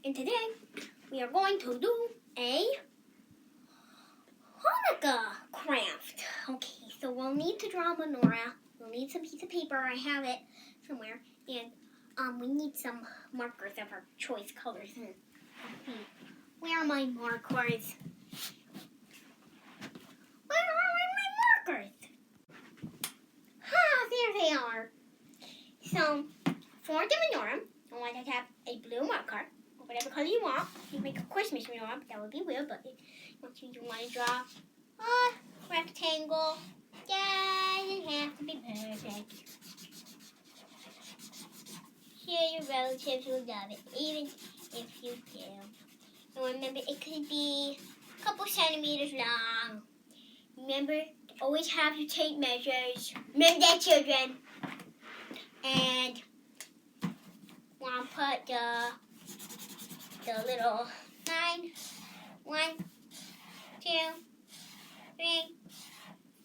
And today we are going to do a Hanukkah craft. Okay, so we'll need to draw a menorah. We'll need some piece of paper. I have it somewhere. And we need some markers of our choice colors. And where are my markers? Where are my markers? There they are. So, for the menorah, I want to have a blue marker, or whatever color you want. You make a Christmas menorah, that would be weird, but if you want to draw a rectangle, doesn't have to be perfect. Sure, your relatives will love it, even if you do. And remember, it could be a couple centimeters long. Remember, always have your tape measures. Remember that, children. And want to put the little line. 1, 2, 3,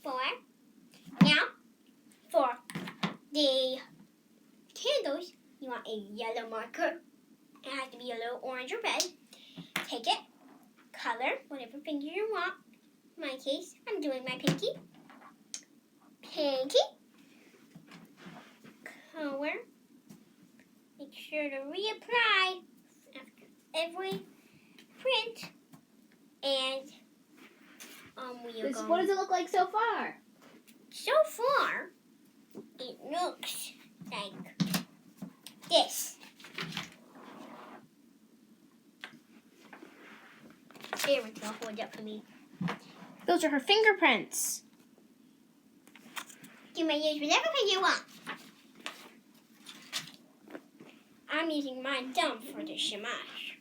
4. Now, for the candles, you want a yellow marker. It has to be yellow, orange, or red. Take it, color whatever finger you want. In my case, I'm doing my pinky. Pinky. Color. Make sure to reapply after every print. And what does it look like so far? So far, it looks like this. There we go. Hold up for me. Those are her fingerprints. You may use whatever pen you want. I'm using my thumb for the shamash.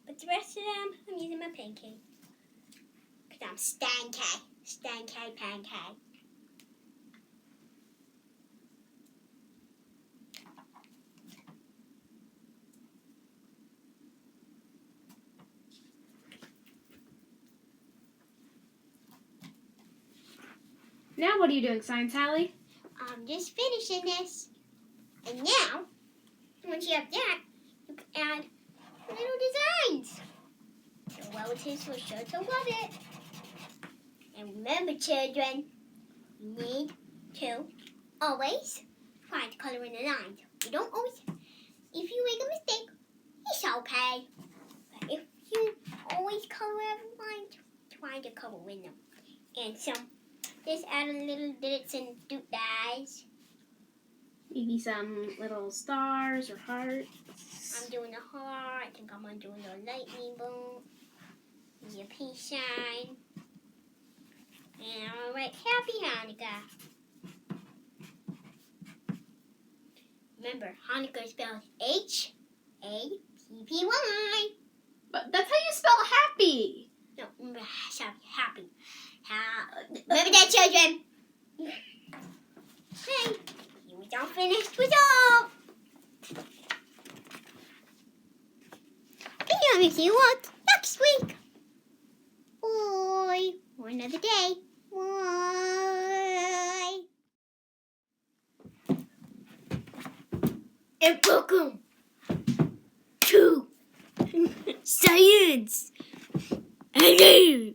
But the rest of them, I'm using my pancake. Because I'm stanky pancake. Now what are you doing, Science Hallie? I'm just finishing this. And now, once you have that, you can add little designs. The relatives will sure to love it. And remember, children, you need to always try to color in the lines. You don't always, if you make a mistake, it's okay. But if you always color every line, try to color in them. And just add a little bits and doodles. Maybe some little stars or hearts. I'm doing a heart. I think I'm going to do a little lightning bolt. Maybe a peace sign. And I'm going to write Happy Hanukkah. Remember, Hanukkah is spelled Happy. But that's how you spell happy. No, remember, sorry, happy. Remember that, children? Hey, you don't finish with all. Can you see what next week? Bye. Or another day. Bye. And welcome to Science. Hello.